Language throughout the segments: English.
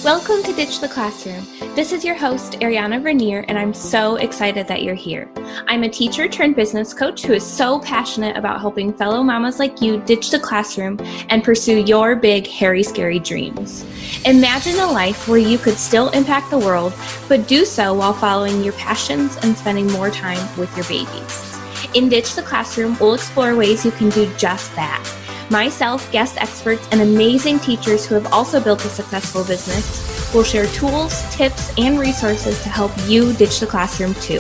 Welcome to Ditch the Classroom. This is your host, Ariana Vernier, and I'm so excited that you're here. I'm a teacher turned business coach who is so passionate about helping fellow mamas like you ditch the classroom and pursue your big, hairy, scary dreams. Imagine a life where you could still impact the world, but do so while following your passions and spending more time with your babies. In Ditch the Classroom, we'll explore ways you can do just that. Myself, guest experts, and amazing teachers who have also built a successful business will share tools, tips, and resources to help you ditch the classroom too.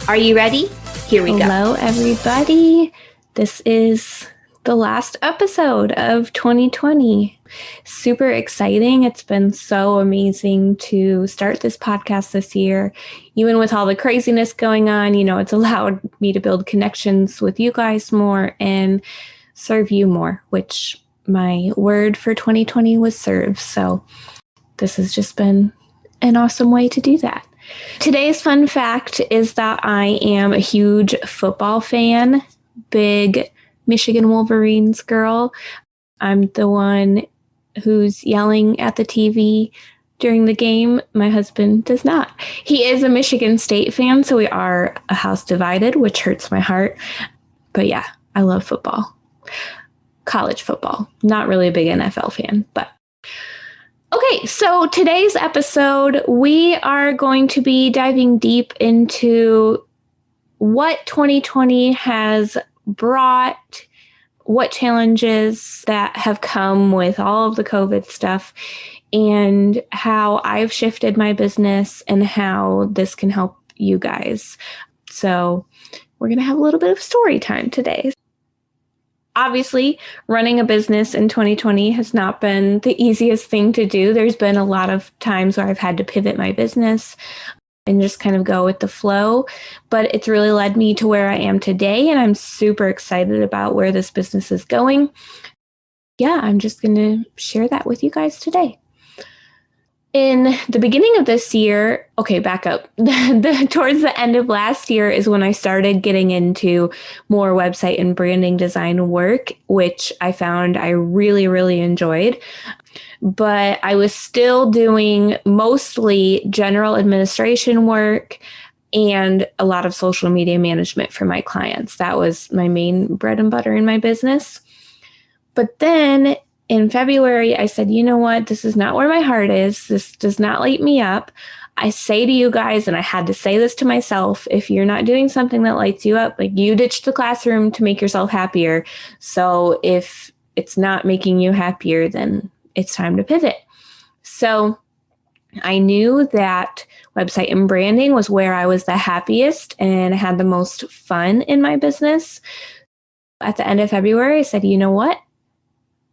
Are you ready? Here we go. Hello, everybody. This is the last episode of 2020. Super exciting. It's been so amazing to start this podcast this year. Even with all the craziness going on, it's allowed me to build connections with you guys more and serve you more, which my word for 2020 was serve. So this has just been an awesome way to do that. Today's fun fact is that I am a huge football fan, big Michigan Wolverines girl. I'm the one who's yelling at the TV during the game. My husband does not. He is a Michigan State fan, so we are a house divided, which hurts my heart. But yeah, I love football. College football. Not really a big NFL fan, but okay. So today's episode, we are going to be diving deep into what 2020 has brought, what challenges that have come with all of the COVID stuff, and how I've shifted my business and how this can help you guys. So we're going to have a little bit of story time today. Obviously, running a business in 2020 has not been the easiest thing to do. There's been a lot of times where I've had to pivot my business and just kind of go with the flow, but it's really led me to where I am today, and I'm super excited about where this business is going. Yeah, I'm just going to share that with you guys today. In the beginning of this year, back up. Towards the end of last year is when I started getting into more website and branding design work, which I found I really, really enjoyed. But I was still doing mostly general administration work and a lot of social media management for my clients. That was my main bread and butter in my business. But then in February, I said, you know what? This is not where my heart is. This does not light me up. I say to you guys, and I had to say this to myself, if you're not doing something that lights you up, like you ditched the classroom to make yourself happier. So if it's not making you happier, then it's time to pivot. So I knew that website and branding was where I was the happiest and had the most fun in my business. At the end of February, I said, you know what?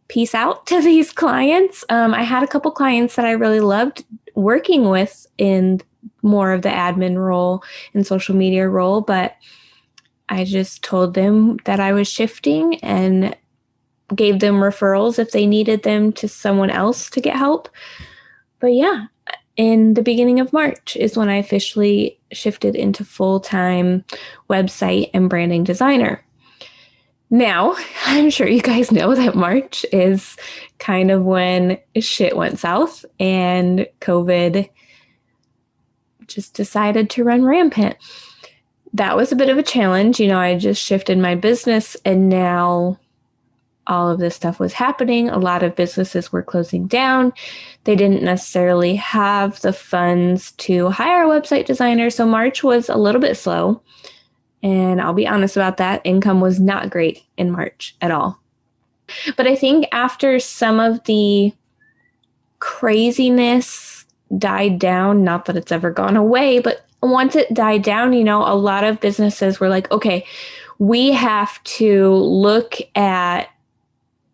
Peace out to these clients. I had a couple clients that I really loved working with in more of the admin role and social media role, but I just told them that I was shifting and gave them referrals if they needed them to someone else to get help. But yeah, in the beginning of March is when I officially shifted into full-time website and branding designer. Now, I'm sure you guys know that March is kind of when shit went south and COVID just decided to run rampant. That was a bit of a challenge. I just shifted my business and now all of this stuff was happening. A lot of businesses were closing down. They didn't necessarily have the funds to hire a website designer. So March was a little bit slow. And I'll be honest about that. Income was not great in March at all. But I think after some of the craziness died down, not that it's ever gone away, but once it died down, a lot of businesses were like, okay, we have to look at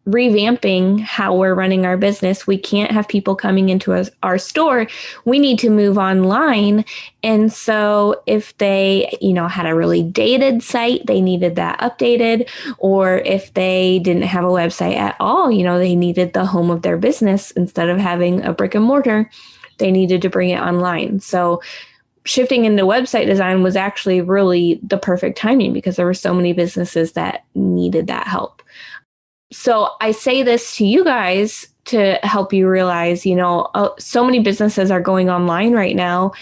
revamping how we're running our business. We can't have people coming into our store. We need to move online. And so if they, had a really dated site, they needed that updated. Or if they didn't have a website at all, they needed the home of their business instead of having a brick and mortar, they needed to bring it online. So shifting into website design was actually really the perfect timing because there were so many businesses that needed that help. So I say this to you guys to help you realize, so many businesses are going online right now.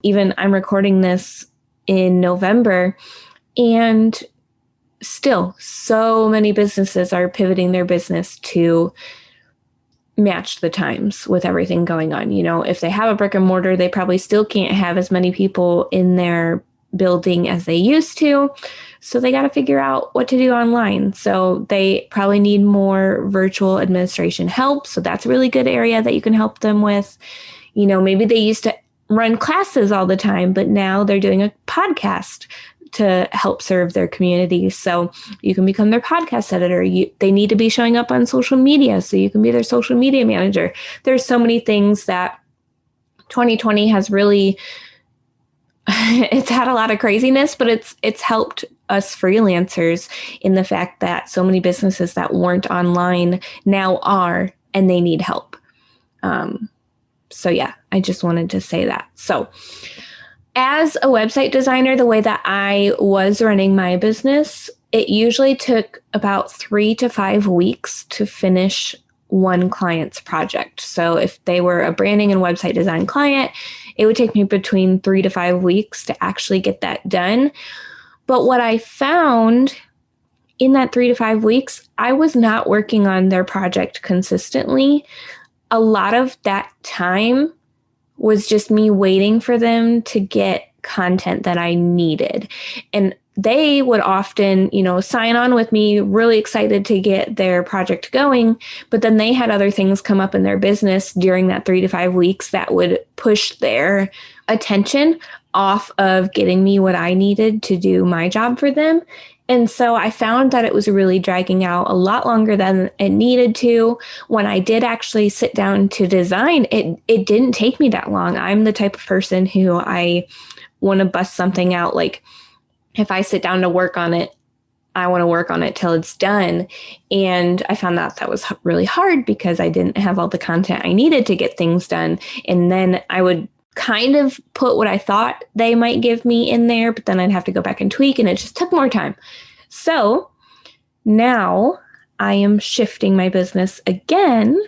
Even I'm recording this in November, and still so many businesses are pivoting their business to match the times with everything going on. If they have a brick and mortar, they probably still can't have as many people in their building as they used to. So they got to figure out what to do online. So they probably need more virtual administration help. So that's a really good area that you can help them with. Maybe they used to run classes all the time, but now they're doing a podcast to help serve their community. So you can become their podcast editor. They need to be showing up on social media, so you can be their social media manager. There's so many things that 2020 has really, it's had a lot of craziness, but it's helped us freelancers in the fact that so many businesses that weren't online now are, and they need help. So yeah, I just wanted to say that. So as a website designer, the way that I was running my business, it usually took about 3 to 5 weeks to finish one client's project. So if they were a branding and website design client, it would take me between 3 to 5 weeks to actually get that done. But what I found in that 3 to 5 weeks, I was not working on their project consistently. A lot of that time was just me waiting for them to get content that I needed. And they would often, sign on with me, really excited to get their project going. But then they had other things come up in their business during that 3 to 5 weeks that would push their attention off of getting me what I needed to do my job for them. And so I found that it was really dragging out a lot longer than it needed to. When I did actually sit down to design, it didn't take me that long. I'm the type of person who I want to bust something out. Like if I sit down to work on it, I want to work on it till it's done. And I found that was really hard because I didn't have all the content I needed to get things done. And then I would kind of put what I thought they might give me in there, but then I'd have to go back and tweak, and it just took more time. So now I am shifting my business again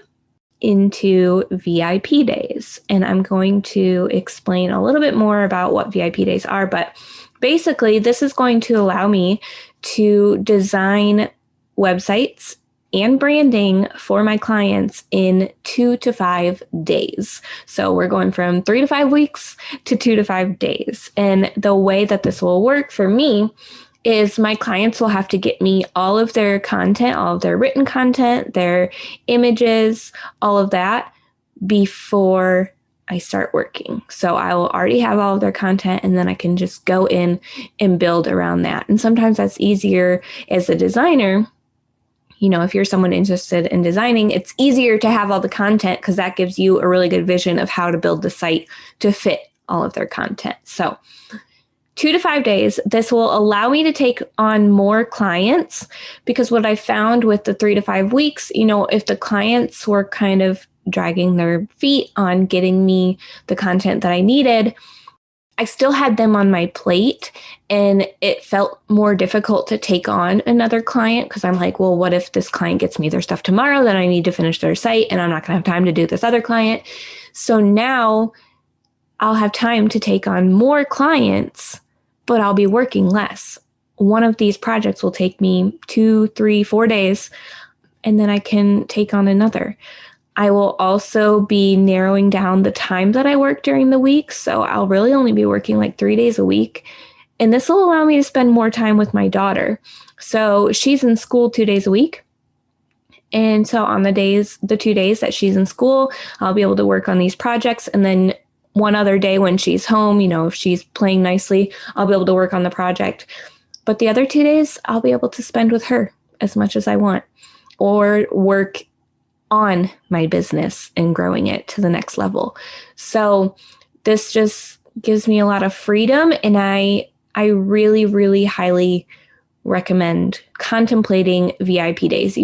into VIP days, and I'm going to explain a little bit more about what VIP days are. But basically, this is going to allow me to design websites and branding for my clients in 2 to 5 days. So we're going from 3 to 5 weeks to 2 to 5 days. And the way that this will work for me is my clients will have to get me all of their content, all of their written content, their images, all of that before I start working. So I will already have all of their content, and then I can just go in and build around that. And sometimes that's easier as a designer. If you're someone interested in designing, it's easier to have all the content because that gives you a really good vision of how to build the site to fit all of their content. So 2 to 5 days, this will allow me to take on more clients, because what I found with the 3 to 5 weeks, if the clients were kind of dragging their feet on getting me the content that I needed, I still had them on my plate, and it felt more difficult to take on another client because I'm like, well, what if this client gets me their stuff tomorrow? Then I need to finish their site, and I'm not going to have time to do this other client. So now I'll have time to take on more clients, but I'll be working less. One of these projects will take me 2, 3, 4 days, and then I can take on another. I will also be narrowing down the time that I work during the week. So I'll really only be working like 3 days a week. And this will allow me to spend more time with my daughter. So she's in school 2 days a week. And so on the 2 days that she's in school, I'll be able to work on these projects. And then one other day when she's home, if she's playing nicely, I'll be able to work on the project. But the other 2 days, I'll be able to spend with her as much as I want, or work on my business and growing it to the next level. So this just gives me a lot of freedom, and I really, really highly recommend contemplating VIP days.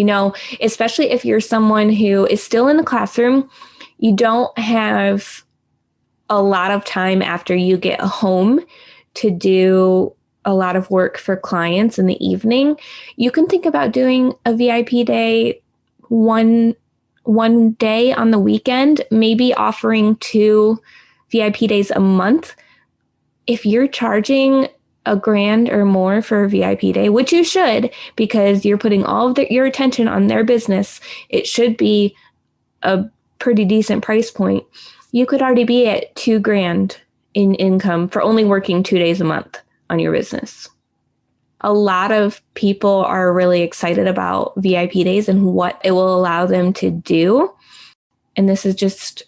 Especially if you're someone who is still in the classroom, you don't have a lot of time after you get home to do a lot of work for clients in the evening. You can think about doing a VIP day one one day on the weekend, maybe offering 2 VIP days a month. If you're charging $1,000 or more for a VIP day, which you should, because you're putting all of your attention on their business, it should be a pretty decent price point. You could already be at $2,000 in income for only working 2 days a month on your business. A lot of people are really excited about VIP days and what it will allow them to do. And this is just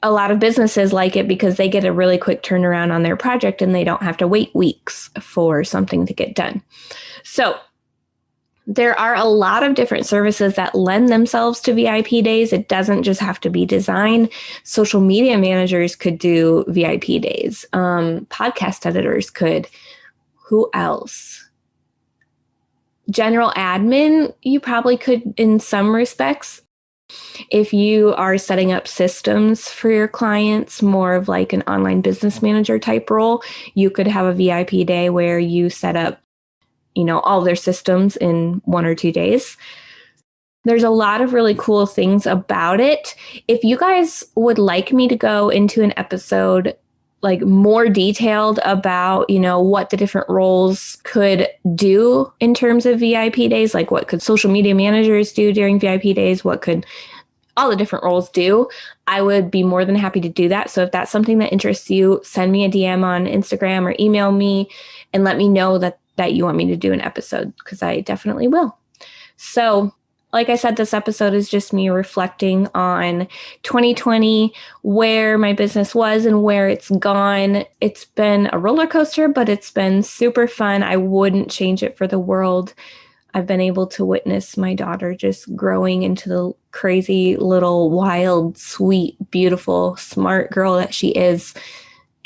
a lot of businesses like it because they get a really quick turnaround on their project and they don't have to wait weeks for something to get done. So there are a lot of different services that lend themselves to VIP days. It doesn't just have to be design. Social media managers could do VIP days. Podcast editors could. Who else? General admin, you probably could in some respects. If you are setting up systems for your clients, more of like an online business manager type role, you could have a VIP day where you set up, all their systems in 1 or 2 days. There's a lot of really cool things about it. If you guys would like me to go into an episode like more detailed about, what the different roles could do in terms of VIP days, like what could social media managers do during VIP days, what could all the different roles do, I would be more than happy to do that. So if that's something that interests you, send me a DM on Instagram or email me and let me know that you want me to do an episode, because I definitely will. So like I said, this episode is just me reflecting on 2020, where my business was and where it's gone. It's been a roller coaster, but it's been super fun. I wouldn't change it for the world. I've been able to witness my daughter just growing into the crazy little wild, sweet, beautiful, smart girl that she is.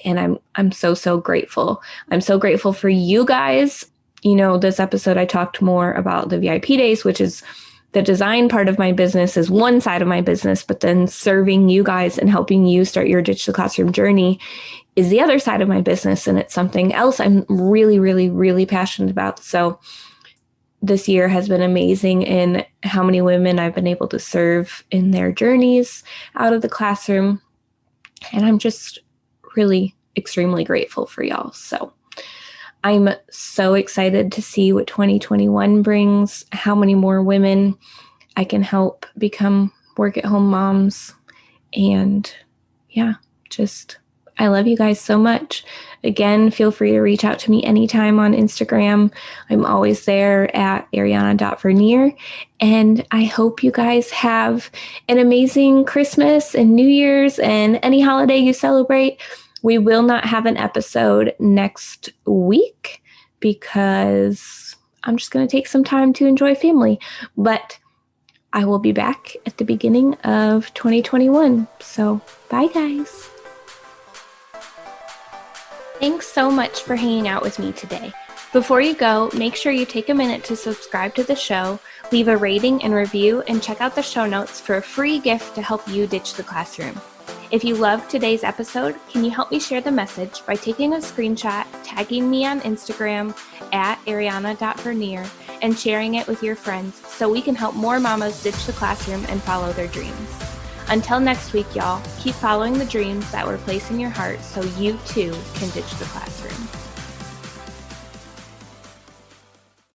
And I'm so grateful. I'm so grateful for you guys. This episode, I talked more about the VIP days, which is the design part of my business is one side of my business, but then serving you guys and helping you start your Ditch the Classroom journey is the other side of my business. And it's something else I'm really, really, really passionate about. So this year has been amazing in how many women I've been able to serve in their journeys out of the classroom. And I'm just really extremely grateful for y'all. So I'm so excited to see what 2021 brings, how many more women I can help become work-at-home moms. And I love you guys so much. Again, feel free to reach out to me anytime on Instagram. I'm always there at ariana.vernier. And I hope you guys have an amazing Christmas and New Year's and any holiday you celebrate. We will not have an episode next week because I'm just going to take some time to enjoy family. But I will be back at the beginning of 2021. So bye, guys. Thanks so much for hanging out with me today. Before you go, make sure you take a minute to subscribe to the show, leave a rating and review, and check out the show notes for a free gift to help you ditch the classroom. If you loved today's episode, can you help me share the message by taking a screenshot, tagging me on Instagram at ariana.vernier, and sharing it with your friends so we can help more mamas ditch the classroom and follow their dreams. Until next week, y'all, keep following the dreams that were placed in your heart so you too can ditch the classroom.